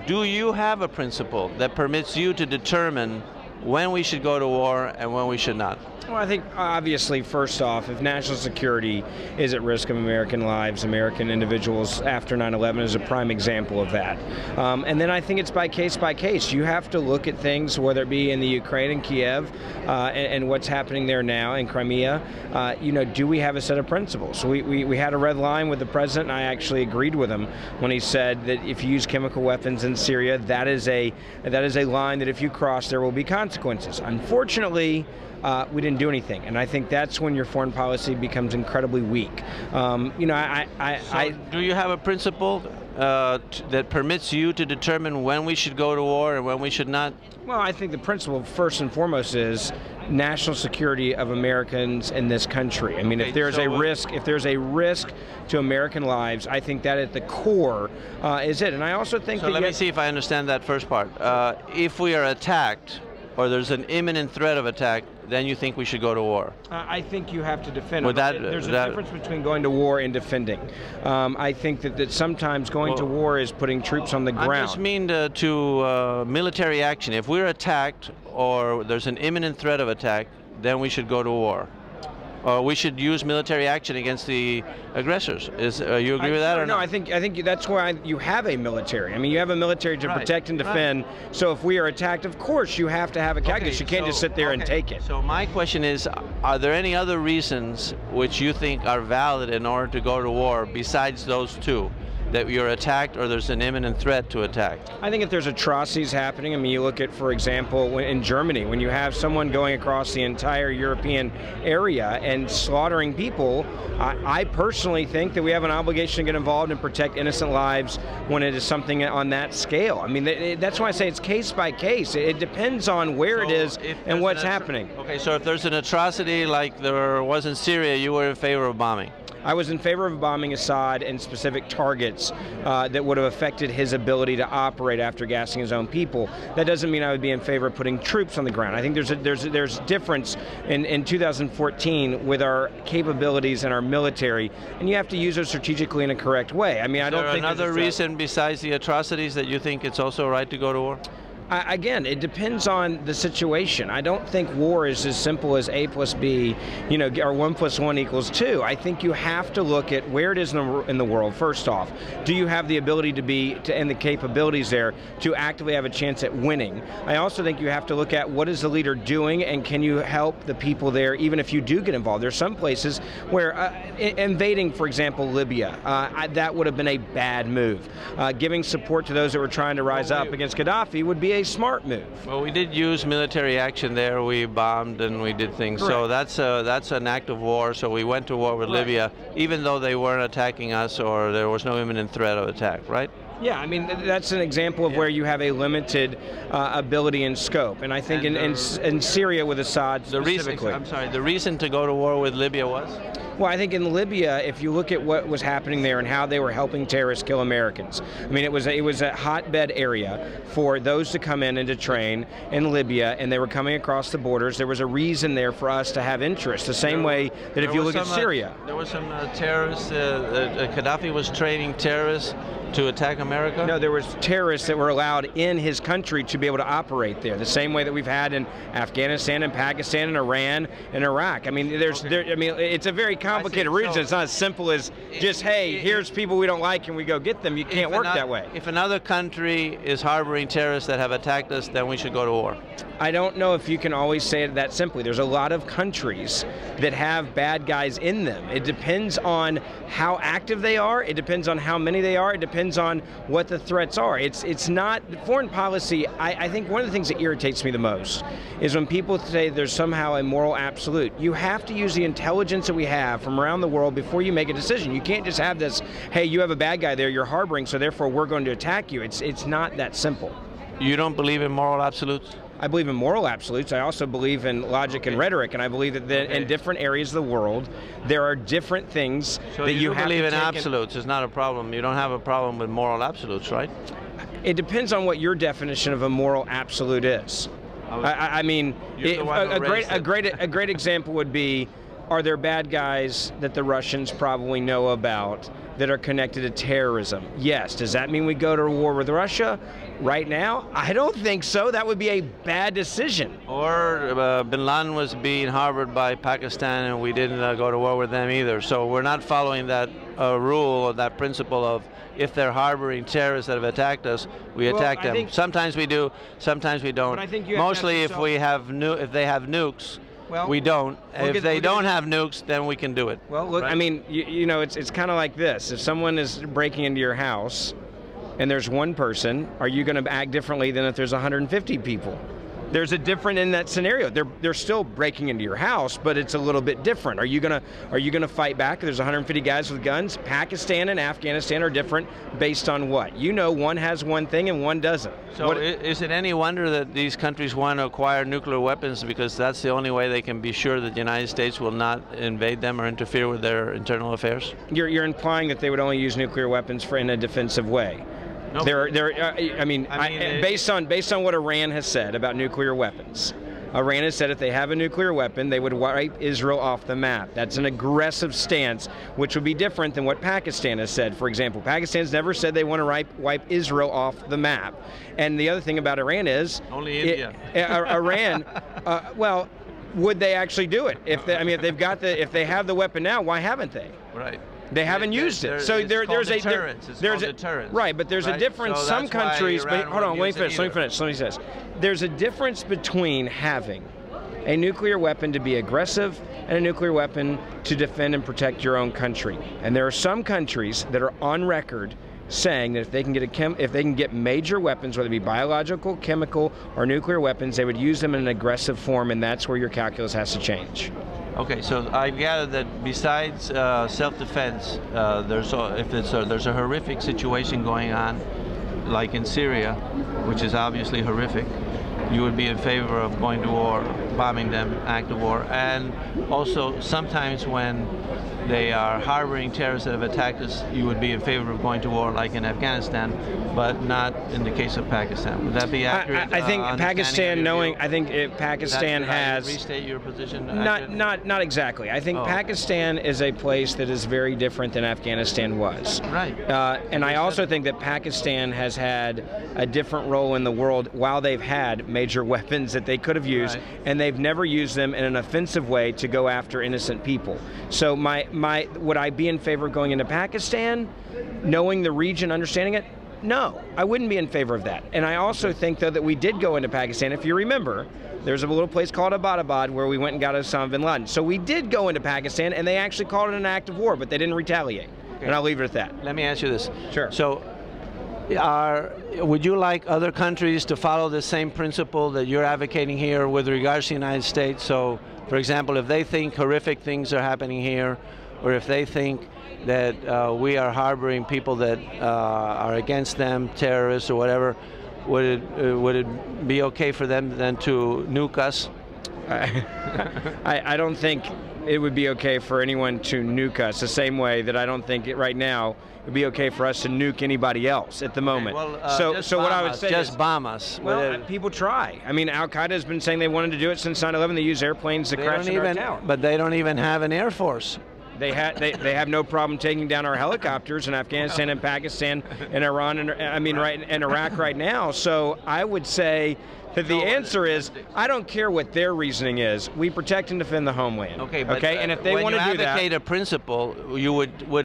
do you have a principle that permits you to determine when we should go to war and when we should not? Well, I think obviously, first off, if national security is at risk of American lives, American individuals after 9/11 is a prime example of that. And then I think it's by case. You have to look at things, whether it be in the Ukraine and Kiev and what's happening there now in Crimea. Do we have a set of principles? We had a red line with the president, and I actually agreed with him when he said that if you use chemical weapons in Syria, that is a line that if you cross, there will be consequences. Unfortunately, we didn't do anything, and I think that's when your foreign policy becomes incredibly weak. Do you have a principle that permits you to determine when we should go to war and when we should not? Well, I think the principle, first and foremost, is national security of Americans in this country. I mean, if there's a risk to American lives, I think that at the core is it. And I also think. So let me see if I understand that first part. If we are attacked, or there's an imminent threat of attack, then you think we should go to war? I think you have to defend. There's a difference between going to war and defending. I think that sometimes going to war is putting troops on the ground. I just mean to military action. If we're attacked or there's an imminent threat of attack, then we should go to war. Or we should use military action against the aggressors. You agree with that or no? not? I think that's why you have a military. I mean, you have a military to protect and defend. Right. So if we are attacked, of course you have to have a calculus. You can't just sit there and take it. So my question is, are there any other reasons which you think are valid in order to go to war besides those two? That you're attacked or there's an imminent threat to attack? I think if there's atrocities happening, I mean, you look at, for example, in Germany, when you have someone going across the entire European area and slaughtering people, I personally think that we have an obligation to get involved and protect innocent lives when it is something on that scale. I mean, that's why I say it's case by case. It depends on where it is and what's happening. Okay, so if there's an atrocity like there was in Syria, you were in favor of bombing? I was in favor of bombing Assad and specific targets that would have affected his ability to operate after gassing his own people. That doesn't mean I would be in favor of putting troops on the ground. I think there's a difference in 2014 with our capabilities and our military, and you have to use those strategically in a correct way. I mean, I don't think there's another reason besides the atrocities that you think it's also right to go to war? Again, it depends on the situation. I don't think war is as simple as A plus B, or 1 + 1 = 2. I think you have to look at where it is in the world, first off. Do you have the ability and the capabilities there to actively have a chance at winning? I also think you have to look at what is the leader doing and can you help the people there even if you do get involved. There's some places where invading, for example, Libya, that would have been a bad move. Giving support to those that were trying to rise up against Gaddafi would be a smart move. Well, we did use military action there. We bombed and we did things. Correct. So that's an act of war. So we went to war with Libya, even though they weren't attacking us or there was no imminent threat of attack, right? Yeah, I mean, that's an example of where you have a limited ability and scope. And I think in Syria with Assad specifically. The reason to go to war with Libya was? Well, I think in Libya, if you look at what was happening there and how they were helping terrorists kill Americans, I mean, it was a hotbed area for those to come in and to train in Libya, and they were coming across the borders. There was a reason there for us to have interest, the same way that if you look at Syria. There were some terrorists, Gaddafi was training terrorists to attack America? No, there was terrorists that were allowed in his country to be able to operate there, the same way that we've had in Afghanistan and Pakistan and Iran and Iraq. I mean, it's a very complicated region. So it's not as simple as just, hey, here's people we don't like and we go get them. You can't work that way. If another country is harboring terrorists that have attacked us, then we should go to war. I don't know if you can always say it that simply. There's a lot of countries that have bad guys in them. It depends on how active they are. It depends on how many they are. It depends on what the threats are. It's not foreign policy. I think one of the things that irritates me the most is when people say there's somehow a moral absolute. You have to use the intelligence that we have from around the world before you make a decision. You can't just have this, hey, you have a bad guy there you're harboring, so therefore we're going to attack you. It's not that simple. You don't believe in moral absolutes? I believe in moral absolutes. I also believe in logic and rhetoric, and I believe that in different areas of the world, there are different things that you have to believe in absolutes. It's not a problem. You don't have a problem with moral absolutes, right? It depends on what your definition of a moral absolute is. I mean, a great example would be are there bad guys that the Russians probably know about that are connected to terrorism? Yes. Does that mean we go to war with Russia right now? I don't think so. That would be a bad decision. Or bin Laden was being harbored by Pakistan, and we didn't go to war with them either. So we're not following that rule or that principle of if they're harboring terrorists that have attacked us, we attack them. Sometimes we do, sometimes we don't. But I think you mostly if they have nukes. Well, we don't. If they don't have nukes, then we can do it. Well, look, right? I mean, you know, it's kind of like this. If someone is breaking into your house and there's one person, are you going to act differently than if there's 150 people? There's a different in that scenario. They're still breaking into your house, but it's a little bit different. Are you gonna fight back if there's 150 guys with guns? Pakistan and Afghanistan are different based on what? You know, one has one thing and one doesn't. So is it any wonder that these countries want to acquire nuclear weapons, because that's the only way they can be sure that the United States will not invade them or interfere with their internal affairs? You're implying that they would only use nuclear weapons in a defensive way. Nope. Based on what Iran has said about nuclear weapons, Iran has said if they have a nuclear weapon, they would wipe Israel off the map. That's an aggressive stance, which would be different than what Pakistan has said. For example, Pakistan's never said they want to wipe Israel off the map. And the other thing about Iran is only India. Iran, well, would they actually do it? If they have the weapon now, why haven't they? Right. They haven't used it. So there's a deterrence. Right, but there's a difference. So some countries, but hold on, let me finish. Let me say this. There's a difference between having a nuclear weapon to be aggressive and a nuclear weapon to defend and protect your own country. And there are some countries that are on record saying that if they can get major weapons, whether it be biological, chemical, or nuclear weapons, they would use them in an aggressive form, and that's where your calculus has to change. Okay, so I gather that besides self-defense, there's a horrific situation going on, like in Syria, which is obviously horrific. You would be in favor of going to war, bombing them, act of war, and also sometimes when they are harboring terrorists that have attacked us, you would be in favor of going to war, like in Afghanistan, but not in the case of Pakistan. Would that be accurate? I think Pakistan, Pakistan has. Restate your position. Not exactly. I think Pakistan is a place that is very different than Afghanistan was. Right. And I also think that Pakistan has had a different role in the world while they've had major weapons that they could have used, right, and they've never used them in an offensive way to go after innocent people. So would I be in favor of going into Pakistan, knowing the region, understanding it? No, I wouldn't be in favor of that. And I also think, though, that we did go into Pakistan. If you remember, there's a little place called Abbottabad where we went and got Osama bin Laden. So we did go into Pakistan, and they actually called it an act of war, but they didn't retaliate. Okay. And I'll leave it at that. Let me ask you this. Sure. So, would you like other countries to follow the same principle that you're advocating here with regards to the United States? So, for example, if they think horrific things are happening here, or if they think that we are harboring people that are against them, terrorists or whatever, would it be okay for them then to nuke us? I don't think it would be okay for anyone to nuke us, the same way that I don't think right now it would be okay for us to nuke anybody else at the moment. Okay, well, so what I would say is bomb us. Well, people try. I mean, Al-Qaeda has been saying they wanted to do it since 9/11. They use airplanes to crash into our tower. But they don't even have an air force. They have no problem taking down our helicopters in Afghanistan and Pakistan and Iran and Iraq right now. So I would say that the answer is, I don't care what their reasoning is. We protect and defend the homeland. Okay, but and if they want to do that, when you advocate a principle, you would